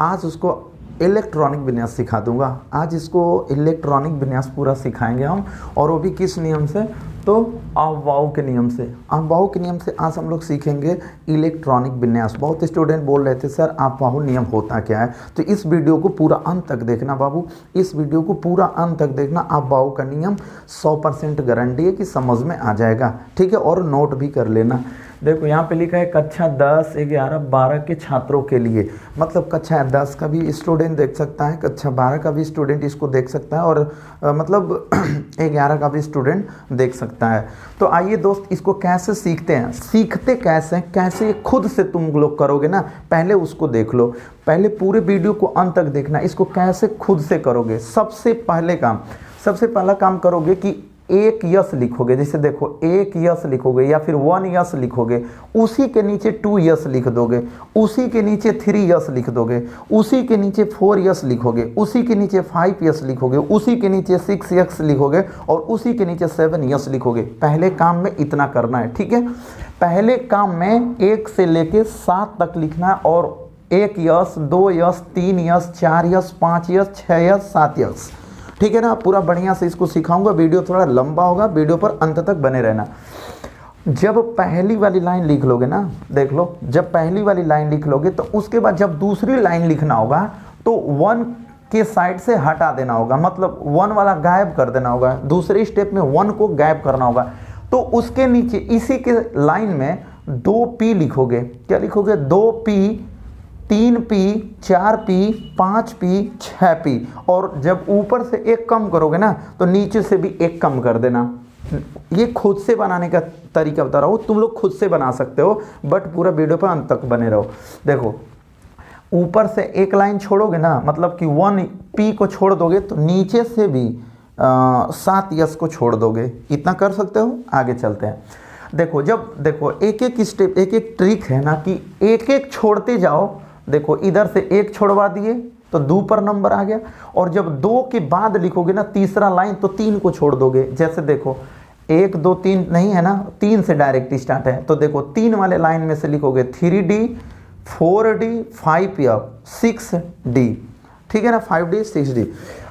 आज उसको इलेक्ट्रॉनिक विन्यास सिखा दूंगा। आज इसको इलेक्ट्रॉनिक विन्यास पूरा सिखाएंगे हम, और वो भी किस नियम से, तो अफवाओं के नियम से। अफवाओं के नियम से आज हम लोग सीखेंगे इलेक्ट्रॉनिक विन्यास। बहुत स्टूडेंट बोल रहे थे सर अफवाओं नियम होता क्या है, तो इस वीडियो को पूरा अंत तक देखना बाबू, इस वीडियो को पूरा अंत तक देखना। अफवाओं का नियम 100% गारंटी है कि समझ में आ जाएगा, ठीक है, और नोट भी कर लेना। देखो यहाँ पे लिखा है कक्षा 10, 11, 12 के छात्रों के लिए, मतलब कक्षा 10 का भी स्टूडेंट देख सकता है, कक्षा 12 का भी स्टूडेंट इसको देख सकता है, और मतलब 11 का भी स्टूडेंट देख सकता है। तो आइए दोस्त, इसको कैसे सीखते हैं, सीखते कैसे खुद से तुम लोग करोगे ना, पहले उसको देख लो। पहले पूरे वीडियो को अंत तक देखना, इसको कैसे खुद से करोगे। सबसे पहला काम करोगे कि एक यस लिखोगे। जैसे देखो एक यस लिखोगे या फिर 1 यस लिखोगे, उसी के नीचे 2 यस लिख दोगे, उसी के नीचे 3 यस लिख दोगे, उसी के नीचे 4 यस लिखोगे, उसी के नीचे 5 यस लिखोगे, उसी के नीचे 6 यस लिखोगे, और उसी के नीचे 7 यस लिखोगे। पहले काम में इतना करना है, ठीक है। पहले काम में 1 से लेके 7 तक लिखना है, और 1 yes, 2 yes, 3 yes, 4 yes, 5 yes, 6 yes, 7 yes, ठीक है ना। पूरा बढ़िया से इसको सिखाऊंगा, वीडियो थोड़ा लंबा होगा, वीडियो पर अंत तक बने रहना। जब पहली वाली लाइन लिख लोगे ना, देख लो, जब पहली वाली लाइन लिख लोगे तो उसके बाद जब दूसरी लाइन लिखना होगा तो 1 के साइड से हटा देना होगा, मतलब 1 वाला गायब कर देना होगा। दूसरे स्टेप में 1 को गायब करना होगा, तो उसके नीचे इसी के लाइन में 2P लिखोगे। क्या लिखोगे? 2P, 3P, 4P, 5P, 6P, और जब ऊपर से 1 कम करोगे ना तो नीचे से भी 1 कम कर देना। ये खुद से बनाने का तरीका बता रहा हूँ, तुम लोग खुद से बना सकते हो, बट पूरा वीडियो पर अंत तक बने रहो। देखो ऊपर से 1 लाइन छोड़ोगे ना, मतलब कि 1P को छोड़ दोगे तो नीचे से भी 7 यस को छोड़ दोगे। इतना कर सकते हो। आगे चलते हैं। देखो एक एक स्टेप, एक एक ट्रिक है ना कि एक एक छोड़ते जाओ। देखो इधर से 1 छोड़वा दिए तो 2 पर नंबर आ गया, और जब 2 के बाद लिखोगे ना तीसरा लाइन तो 3 को छोड़ दोगे। जैसे देखो 1 2 3 नहीं है ना, 3 से डायरेक्ट स्टार्ट है, तो देखो 3 वाले लाइन में से लिखोगे 3D, 4D, 5F, 6D, ठीक है ना, 5D, 6D।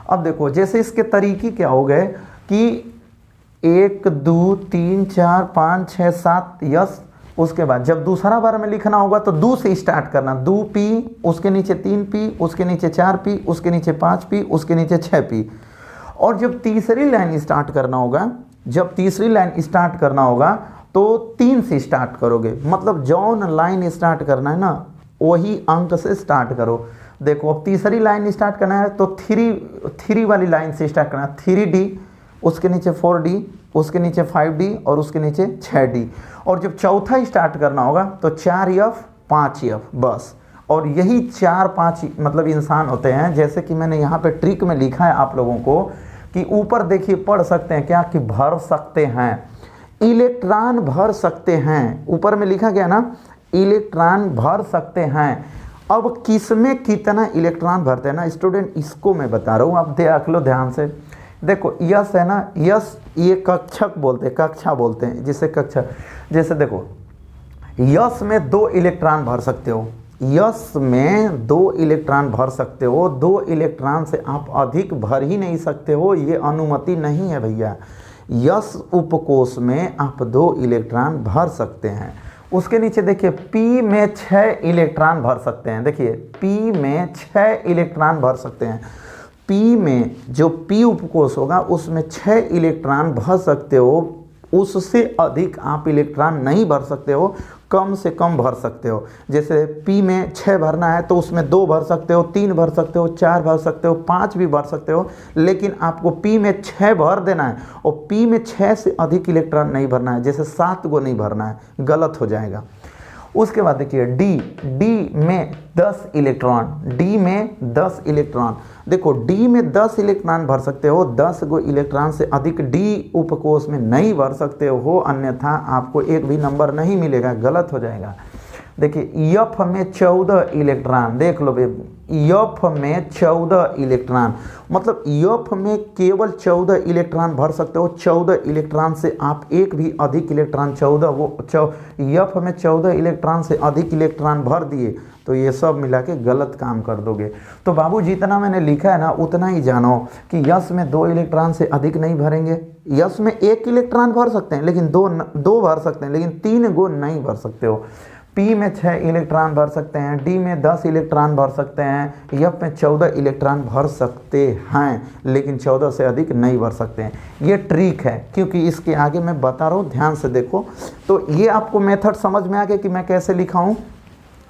अब देखो जैसे इसके तरीके क्या हो गए कि 1 2 3 4 5 6 7 यस। उसके बाद जब दूसरा बार में लिखना होगा तो 2 से स्टार्ट करना, 2P, उसके नीचे 3P, उसके नीचे 4P, उसके नीचे 5P, उसके नीचे 6P। और जब तीसरी लाइन स्टार्ट करना होगा तो 3 से स्टार्ट करोगे, मतलब जौन लाइन स्टार्ट करना है ना वही अंक से स्टार्ट करो। देखो अब तीसरी लाइन स्टार्ट करना है तो 3 वाली लाइन से स्टार्ट करना, 3D, उसके नीचे 4D, उसके नीचे 5D, और उसके नीचे 6D। और जब चौथा स्टार्ट करना होगा तो 4F, 5F, बस। और यही 4-5 मतलब इंसान होते हैं, जैसे कि मैंने यहाँ पे ट्रिक में लिखा है आप लोगों को कि ऊपर देखिए पढ़ सकते हैं क्या, कि भर सकते हैं, इलेक्ट्रॉन भर सकते हैं। ऊपर में लिखा गया ना इलेक्ट्रॉन भर सकते हैं। अब किसमें कितना इलेक्ट्रॉन भरते हैं ना स्टूडेंट, इसको मैं बता रहा हूँ, आप देख लो ध्यान से। देखो यस है ना, यस ये कक्षा बोलते हैं जिसे कक्षा। जैसे देखो यस में 2 इलेक्ट्रॉन भर सकते हो, यस में 2 इलेक्ट्रॉन भर सकते हो। 2 इलेक्ट्रॉन से आप अधिक भर ही नहीं सकते हो, ये अनुमति नहीं है भैया। यस उपकोष में आप 2 इलेक्ट्रॉन भर सकते हैं। उसके नीचे देखिए P में 6 इलेक्ट्रॉन भर सकते हैं। देखिए P में 6 इलेक्ट्रॉन भर सकते हैं। P में जो P उपकोष होगा उसमें 6 इलेक्ट्रॉन भर सकते हो, उससे अधिक आप इलेक्ट्रॉन नहीं भर सकते हो, कम से कम भर सकते हो। जैसे P में 6 भरना है तो उसमें 2 भर सकते हो, 3 भर सकते हो, 4 भर सकते हो, 5 भी भर सकते हो, लेकिन आपको P में 6 भर देना है, और P में 6 से अधिक इलेक्ट्रॉन नहीं भरना है, जैसे 7 को नहीं भरना है, गलत हो जाएगा। उसके बाद देखिए डी में 10 इलेक्ट्रॉन, डी में 10 इलेक्ट्रॉन। देखो डी में 10 इलेक्ट्रॉन भर सकते हो, 10 गो इलेक्ट्रॉन से अधिक डी उपकोष में नहीं भर सकते हो, अन्यथा आपको एक भी नंबर नहीं मिलेगा, गलत हो जाएगा। देखिए यफ में 14 इलेक्ट्रॉन, देख लो यफ में 14 इलेक्ट्रॉन, मतलब यफ में केवल 14 इलेक्ट्रॉन भर सकते हो। 14 इलेक्ट्रॉन से आप एक भी अधिक इलेक्ट्रॉन 14 वो यफ में 14 इलेक्ट्रॉन से अधिक इलेक्ट्रॉन भर दिए तो ये सब मिला के गलत काम कर दोगे। तो बाबू जितना मैंने लिखा है ना उतना ही जानो कि यस में 2 इलेक्ट्रॉन से अधिक नहीं भरेंगे। यस में 1 इलेक्ट्रॉन भर सकते हैं लेकिन दो भर सकते हैं, लेकिन 3 गो नहीं भर सकते हो। पी में 6 इलेक्ट्रॉन भर सकते हैं, डी में 10 इलेक्ट्रॉन भर सकते हैं, एफ में 14 इलेक्ट्रॉन भर सकते हैं, लेकिन 14 से अधिक नहीं भर सकते हैं। ये ट्रिक है, क्योंकि इसके आगे मैं बता रहा हूँ, ध्यान से देखो। तो ये आपको मेथड समझ में आ गया कि मैं कैसे लिखा हूँ।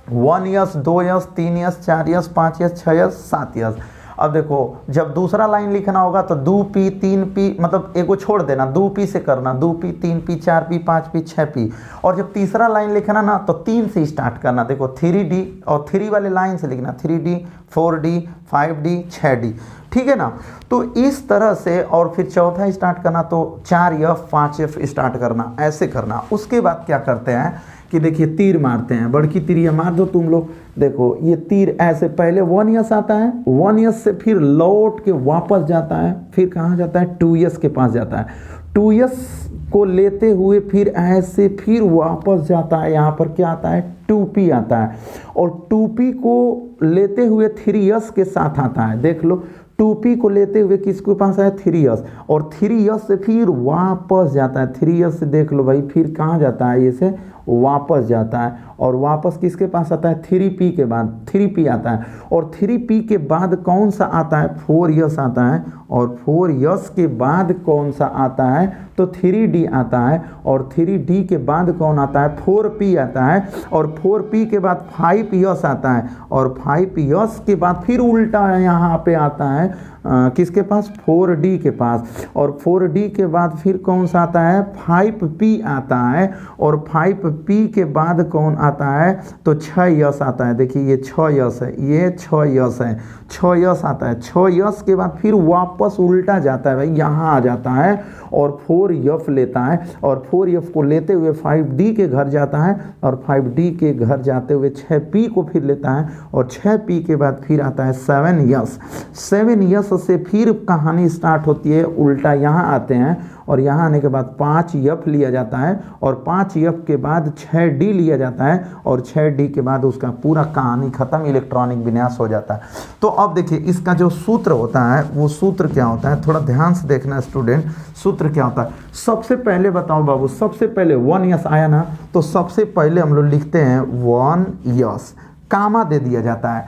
1 yes, 2 yes, 3 yes, 4 yes, 5 yes, 6 yes, 7 yes. अब देखो जब दूसरा लाइन लिखना होगा तो 2p 3p, मतलब एक को छोड़ देना, 2p से करना, 2p 3p 4p 5p 6p। और जब तीसरा लाइन लिखना ना तो 3 से स्टार्ट करना। देखो 3d और 3 वाले लाइन से लिखना, 3d 4d 5d 6d, ठीक है ना। तो इस तरह से, और फिर चौथा स्टार्ट करना तो 4f 5f स्टार्ट करना, ऐसे करना। उसके बाद क्या करते हैं कि देखिए तीर मारते हैं, बड़की तीरिया मार दो तुम लोग। देखो ये तीर ऐसे पहले 1 यस आता है, 1 यस से फिर लौट के वापस जाता है, फिर कहाँ जाता है 2 यस के पास जाता है, 2 यस को लेते हुए फिर ऐसे फिर वापस जाता है, यहाँ पर क्या आता है 2p आता है, और 2p को लेते हुए 3 यस के साथ आता है। देख लो 2p को लेते हुए किसके पास आया 3 यस, और 3 यस से फिर वापस जाता है, 3 यस से देख लो भाई फिर कहाँ जाता है, ये से वापस जाता है, और वापस किसके पास आता है 3p के बाद 3p आता है, और 3p के बाद कौन सा आता है 4 यस आता है, और 4 यस के बाद कौन सा आता है तो 3d आता है, और 3d के बाद कौन आता है 4p आता है, और 4p के बाद 5 यस आता है, और 5 यस के बाद फिर उल्टा यहाँ पे आता है किसके पास 4d के पास, और 4d के बाद फिर कौन सा आता है 5p आता है, और 5p के बाद कौन आता है तो 6 यस आता है। देखिए ये 6 यस है, ये 6 यस है, 6 यस आता है। 6 यस के बाद फिर वापस उल्टा जाता है भाई, यहाँ आ जाता है और 4f लेता है, और 4f को लेते हुए 5d के घर जाता है, और 5d के घर जाते हुए 6p को फिर लेता है, और 6p के बाद फिर आता है 7 यस। 7 यस से फिर कहानी स्टार्ट होती है, उल्टा यहाँ आते हैं, और यहाँ आने के बाद 5f लिया जाता है, और 5f के बाद 6d लिया जाता है, और 6d के बाद उसका पूरा कहानी खत्म, इलेक्ट्रॉनिक विन्यास हो जाता है। तो अब देखिए इसका जो सूत्र होता है वो सूत्र क्या होता है, थोड़ा ध्यान से देखना स्टूडेंट। सूत्र क्या होता है, सबसे पहले बताओ बाबू, सबसे पहले 1 यस आया ना, तो सबसे पहले हम लोग लिखते हैं 1 यस, कामा दे दिया जाता है।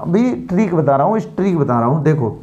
भी ट्रिक बता रहा हूँ, इस ट्रिक बता रहा हूँ। देखो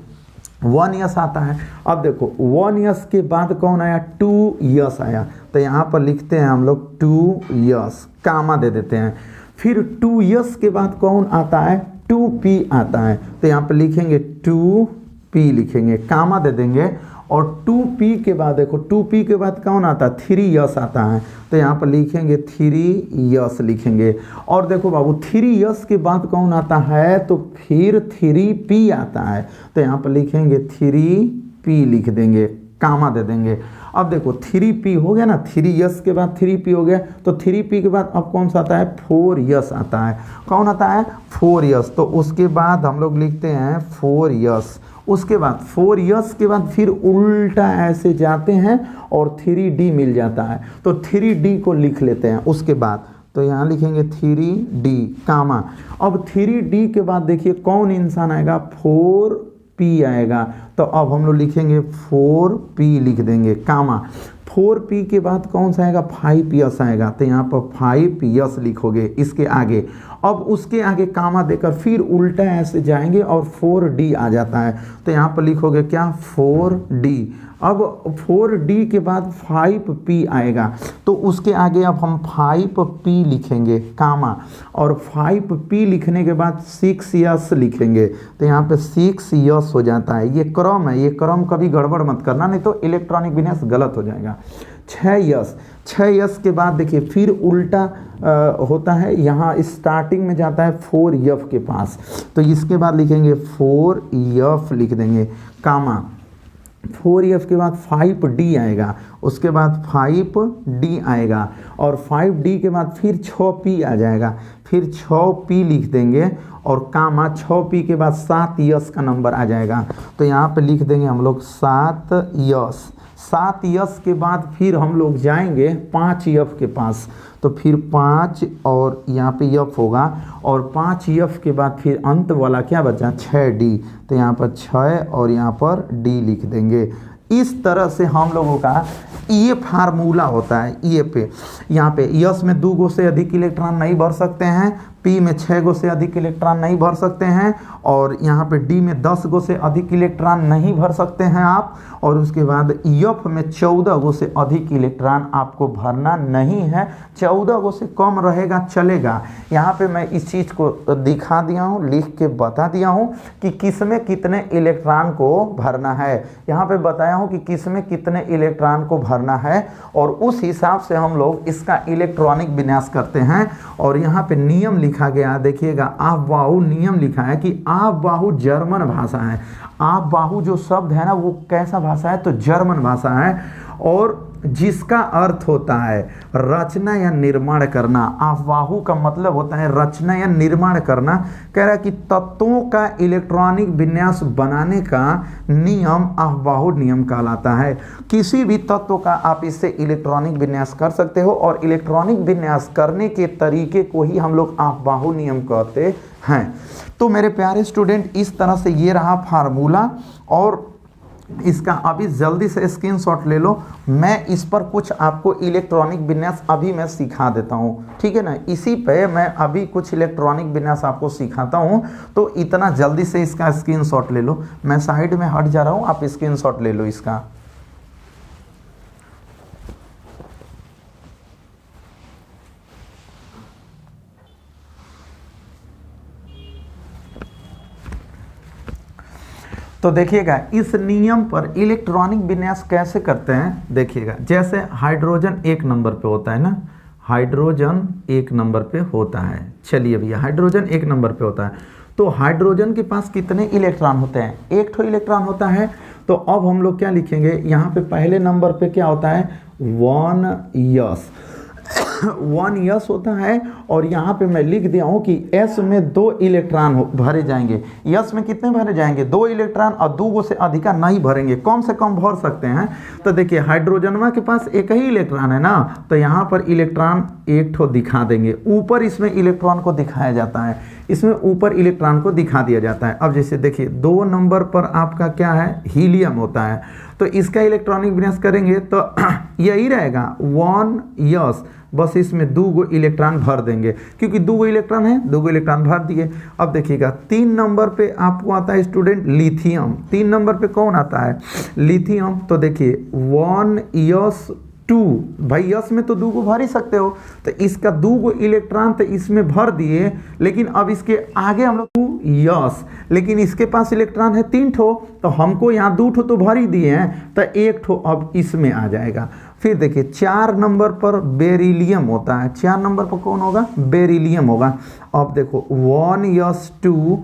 1 यस आता है, अब देखो 1 यस के बाद कौन आया 2 यस आया, तो यहाँ पर लिखते हैं हम लोग 2 यस, कामा दे देते हैं। फिर 2 यस के बाद कौन आता है 2p आता है, तो यहाँ पर लिखेंगे 2p लिखेंगे, कामा दे देंगे, और 2p के बाद देखो 2p के बाद कौन आता है 3 यस आता है, तो यहाँ पर लिखेंगे 3 यस लिखेंगे। और देखो बाबू 3 यस के बाद कौन आता है तो फिर 3p आता है, तो यहाँ पर लिखेंगे 3p लिख देंगे, कामा दे देंगे। अब देखो 3p हो गया ना, 3 यस के बाद 3p हो गया, तो 3p के बाद अब कौन सा आता है 4 यस आता है। कौन आता है 4 यस, तो उसके बाद हम लोग लिखते हैं 4 यस। उसके बाद 4 यस के बाद फिर उल्टा ऐसे जाते हैं और 3d मिल जाता है, तो 3d को लिख लेते हैं उसके बाद, तो यहाँ लिखेंगे 3d कामा। अब 3d के बाद देखिए कौन इंसान आएगा 4p आएगा, तो अब हम लोग लिखेंगे 4p लिख देंगे कामा। 4p के बाद कौन सा आएगा 5 यस आएगा, तो यहाँ पर 5 यस लिखोगे इसके आगे। अब उसके आगे कामा देकर फिर उल्टा ऐसे जाएंगे और 4d आ जाता है, तो यहाँ पर लिखोगे क्या 4d। अब 4d के बाद 5p आएगा, तो उसके आगे अब हम 5p लिखेंगे कामा, और 5p लिखने के बाद 6 यस लिखेंगे, तो यहाँ पे 6 यस हो जाता है। ये क्रम है, ये क्रम कभी गड़बड़ मत करना, नहीं तो इलेक्ट्रॉनिक विन्यास गलत हो जाएगा। 6 यस, 6 यस के बाद देखिए फिर उल्टा होता है, यहाँ स्टार्टिंग में जाता है 4f के पास, तो इसके बाद लिखेंगे 4f लिख देंगे कामा। 4f के बाद 5d आएगा, उसके बाद 5d आएगा, और 5d के बाद फिर 6p आ जाएगा, फिर 6p लिख देंगे और कामा 6p के बाद 7s का नंबर आ जाएगा। तो यहाँ पे लिख देंगे हम लोग 7s। 7s के बाद फिर हम लोग जाएंगे 5f के पास, तो फिर 5 और यहाँ पे f होगा और 5f के बाद फिर अंत वाला क्या बचा 6d, तो यहाँ पर 6 और यहाँ पर d लिख देंगे। इस तरह से हम लोगों का ये फार्मूला होता है। ये पे यहाँ पे यस में 2 गो से अधिक इलेक्ट्रॉन नहीं भर सकते हैं, पी में 6 गो से अधिक इलेक्ट्रॉन नहीं भर सकते हैं, और यहाँ पे डी में 10 गो से अधिक इलेक्ट्रॉन नहीं भर सकते हैं आप, और उसके बाद एफ में 14 गो से अधिक इलेक्ट्रॉन आपको भरना नहीं है। 14 गो से कम रहेगा चलेगा। यहाँ पे मैं इस चीज़ को दिखा दिया हूँ, लिख के बता दिया हूँ कि किस में कितने इलेक्ट्रॉन को भरना है। यहाँ पे बताया हूँ कि किस में कितने इलेक्ट्रॉन को भरना है, और उस हिसाब से हम लोग इसका इलेक्ट्रॉनिक विन्यास करते हैं। और यहाँ पे नियम लिखा गया, देखिएगा आपबाहु नियम लिखा है कि आपबाहु जर्मन भाषा है। आपबाहु जो शब्द है ना वो कैसा भाषा है, तो जर्मन भाषा है, और जिसका अर्थ होता है रचना या निर्माण करना। आपबाहु का मतलब होता है रचना या निर्माण करना। कह रहा है कि तत्वों का इलेक्ट्रॉनिक विन्यास बनाने का नियम आपबाहु नियम कहलाता है। किसी भी तत्व का आप इससे इलेक्ट्रॉनिक विन्यास कर सकते हो, और इलेक्ट्रॉनिक विन्यास करने के तरीके को ही हम लोग आपबाहु नियम कहते हैं। तो मेरे प्यारे स्टूडेंट, इस तरह से ये रहा फार्मूला, और इसका अभी जल्दी से स्क्रीनशॉट ले लो। मैं इस पर कुछ आपको इलेक्ट्रॉनिक विन्यास अभी मैं सिखा देता हूँ, ठीक है ना। इसी पे मैं अभी कुछ इलेक्ट्रॉनिक विन्यास आपको सिखाता हूँ, तो इतना जल्दी से इसका स्क्रीनशॉट ले लो। मैं साइड में हट जा रहा हूँ, आप स्क्रीनशॉट ले लो इसका। तो देखिएगा इस नियम पर इलेक्ट्रॉनिक विन्यास कैसे करते हैं। देखिएगा जैसे हाइड्रोजन 1 नंबर पे होता है ना, हाइड्रोजन 1 नंबर पे होता है। चलिए भैया, हाइड्रोजन 1 नंबर पे होता है, तो हाइड्रोजन के पास कितने इलेक्ट्रॉन होते हैं, 1 ठो इलेक्ट्रॉन होता है। तो अब हम लोग क्या लिखेंगे, यहाँ पे पहले नंबर पे क्या होता है 1s 1s होता है, और यहाँ पे मैं लिख दिया हूँ कि s में 2 इलेक्ट्रॉन भरे जाएंगे। s में कितने भरे जाएंगे 2 इलेक्ट्रॉन, और 2 गो से अधिका नहीं भरेंगे, कम से कम भर सकते हैं। तो देखिए हाइड्रोजनमा के पास एक ही इलेक्ट्रॉन है ना, तो यहाँ पर इलेक्ट्रॉन 1 ठो दिखा देंगे। ऊपर इसमें इलेक्ट्रॉन को दिखाया जाता है, इसमें ऊपर इलेक्ट्रॉन को दिखा दिया जाता है। अब जैसे देखिए 2 नंबर पर आपका क्या है हीलियम होता है, तो इसका इलेक्ट्रॉनिक विन्यास करेंगे तो यही रहेगा 1s, बस इसमें 2 गो इलेक्ट्रॉन भर देंगे, क्योंकि 2 गो इलेक्ट्रॉन है, 2 गो इलेक्ट्रॉन भर दिए। अब देखिएगा 3 नंबर पे आपको आता है स्टूडेंट लिथियम। 3 नंबर पे कौन आता है लिथियम, तो देखिए 1s2, भाई यस में तो 2 गो भर ही सकते हो, तो इसका 2 गो इलेक्ट्रॉन तो इसमें भर दिए, लेकिन अब इसके आगे हम लोग यस, लेकिन इसके पास इलेक्ट्रॉन है 3 ठो, तो हमको यहाँ 2 ठो तो भर ही दिए हैं, तो 1 ठो अब इसमें आ जाएगा। फिर देखिए 4 नंबर पर बेरिलियम होता है। 4 नंबर पर कौन होगा बेरिलियम होगा। अब देखो 1s2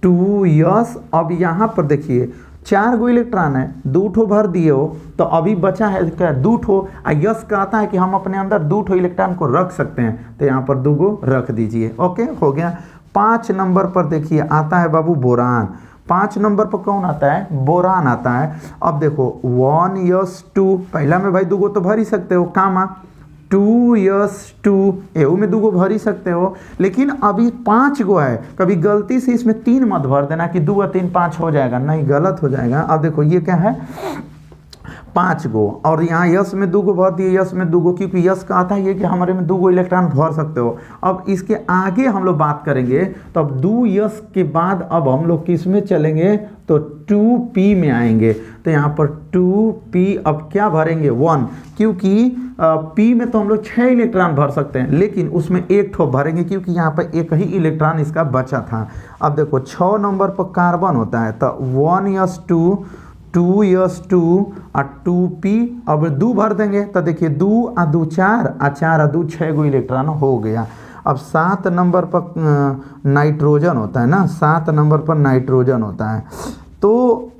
2s, अब यहाँ पर देखिए 4 गो इलेक्ट्रॉन है, 2 ठो भर दिए हो, तो अभी बचा है क्या 2 ठो। यस कहता है कि हम अपने अंदर 2 ठो इलेक्ट्रॉन को रख सकते हैं, तो यहाँ पर 2 गो रख दीजिए। ओके, हो गया। 5 नंबर पर देखिए आता है बाबू बोरान। 5 नंबर पर कौन आता है बोरान आता है। अब देखो 1s2, पहला में भाई 2 गो तो भर ही सकते हो, कामा 2s2 एहू में 2 गो भर ही सकते हो, लेकिन अभी 5 गो है। कभी गलती से इसमें 3 मत भर देना कि 2 और 3 5 हो जाएगा, नहीं गलत हो जाएगा। अब देखो ये क्या है 5 गो, और यहाँ यस में 2 गो भर दिए, यस में 2 गो, क्योंकि यस का आता है ये कि हमारे में 2 गो इलेक्ट्रॉन भर सकते हो। अब इसके आगे हम लोग बात करेंगे, तो अब 2 यस के बाद अब हम लोग किस में चलेंगे, तो 2p में आएंगे। तो यहाँ पर 2p अब क्या भरेंगे 1, क्योंकि p में तो हम लोग 6 इलेक्ट्रॉन भर सकते हैं, लेकिन उसमें 1 ठो भरेंगे, क्योंकि यहाँ पर एक ही इलेक्ट्रॉन इसका बचा था। अब देखो 6 नंबर पर कार्बन होता है, तो 1s2 2s2 और 2p, अब 2 भर देंगे, तो देखिए 2 और 2 4 और 4 और 2 6 गो इलेक्ट्रॉन हो गया। अब 7 नंबर पर नाइट्रोजन होता है ना, 7 नंबर पर नाइट्रोजन होता है, तो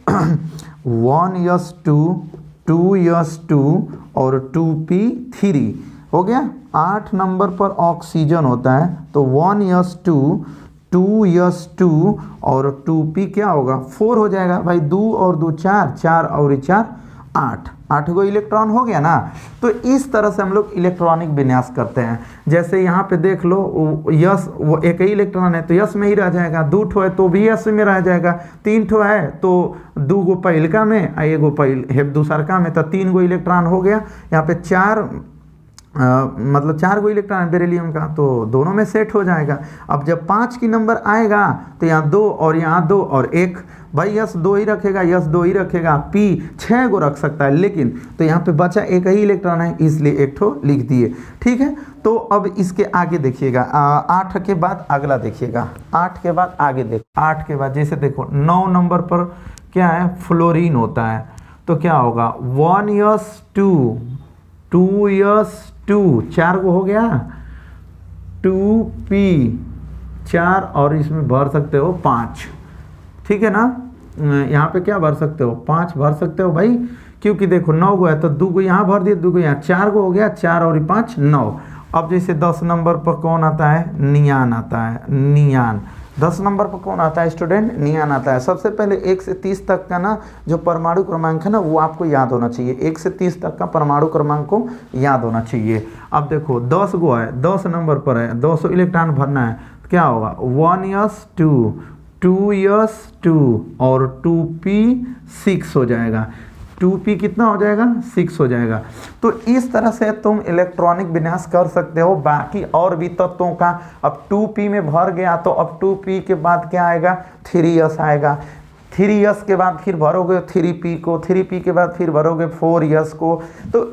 1s2 2s2 और 2p3, हो गया। 8 नंबर पर ऑक्सीजन होता है तो 1s2 2s2 और 2p क्या होगा 4 हो जाएगा भाई। 2 और 2 4, 4 और 4 8, 8 गो इलेक्ट्रॉन हो गया ना। तो इस तरह से हम लोग इलेक्ट्रॉनिक विन्यास करते हैं। जैसे यहाँ पे देख लो यस वो एक ही इलेक्ट्रॉन है तो यस में ही रह जाएगा, 2 ठो है तो भी यस में रह जाएगा, 3 ठो है तो 2 गो पहिलका में आ 1 गो दूसरका में, तो 3 गो इलेक्ट्रॉन हो गया। यहाँ पे 4 मतलब 4 गो इलेक्ट्रॉन है बेरिलियम का तो दोनों में सेट हो जाएगा। अब जब 5 की नंबर आएगा तो यहाँ 2 और यहाँ 2 और 1, भाई यस 2 ही रखेगा, यस 2 ही रखेगा, पी 6 गो रख सकता है लेकिन तो यहाँ पे बचा एक ही इलेक्ट्रॉन है इसलिए एक ठो लिख दिए। ठीक है, तो अब इसके आगे देखिएगा 8 के बाद अगला देखिएगा, 8 के बाद आगे देखो। 8 के बाद जैसे देखो 9 नंबर पर क्या है फ्लोरीन होता है तो क्या होगा 1s2 2s2 4 गो हो गया, 2p 4 और इसमें भर सकते हो 5। ठीक है ना, यहाँ पे क्या भर सकते हो 5 भर सकते हो भाई, क्योंकि देखो 9 गो है तो 2 गो यहाँ भर दिए, 2 गो यहाँ, 4 गो हो गया, 4 और 5 9। अब जैसे 10 नंबर पर कौन आता है नियान आता है, नियान 10 नंबर पर कौन आता है स्टूडेंट नियान आता है। सबसे पहले 1 से 30 तक का ना जो परमाणु क्रमांक है ना वो आपको याद होना चाहिए, 1 से 30 तक का परमाणु क्रमांक को याद होना चाहिए। अब देखो 10 गो है, 10 नंबर पर है, 200 इलेक्ट्रॉन भरना है, क्या होगा 1s2 2s2 और 2p 6 हो जाएगा, 2p कितना हो जाएगा 6 हो जाएगा। तो इस तरह से तुम इलेक्ट्रॉनिक विन्यास कर सकते हो। बाकी और भी तत्वों का अब 2p में भर गया तो अब 2p के बाद क्या आएगा 3s आएगा, 3s के बाद फिर भरोगे 3p को, 3p के बाद फिर भरोगे 4s को। तो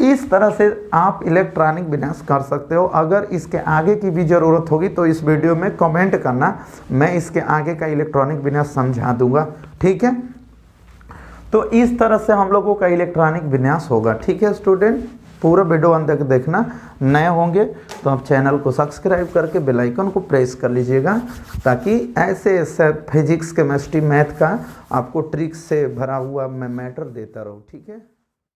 इस तरह से आप इलेक्ट्रॉनिक विन्यास कर सकते हो। अगर इसके आगे की भी ज़रूरत होगी तो इस वीडियो में कमेंट करना, मैं इसके आगे का इलेक्ट्रॉनिक विन्यास समझा दूंगा। ठीक है, तो इस तरह से हम लोगों का इलेक्ट्रॉनिक विन्यास होगा। ठीक है स्टूडेंट, पूरा वीडियो अंत तक देखना। नए होंगे तो आप चैनल को सब्सक्राइब करके बेल आइकन को प्रेस कर लीजिएगा ताकि ऐसे फिजिक्स केमिस्ट्री मैथ का आपको ट्रिक्स से भरा हुआ मैं मैटर देता रहूँ। ठीक है।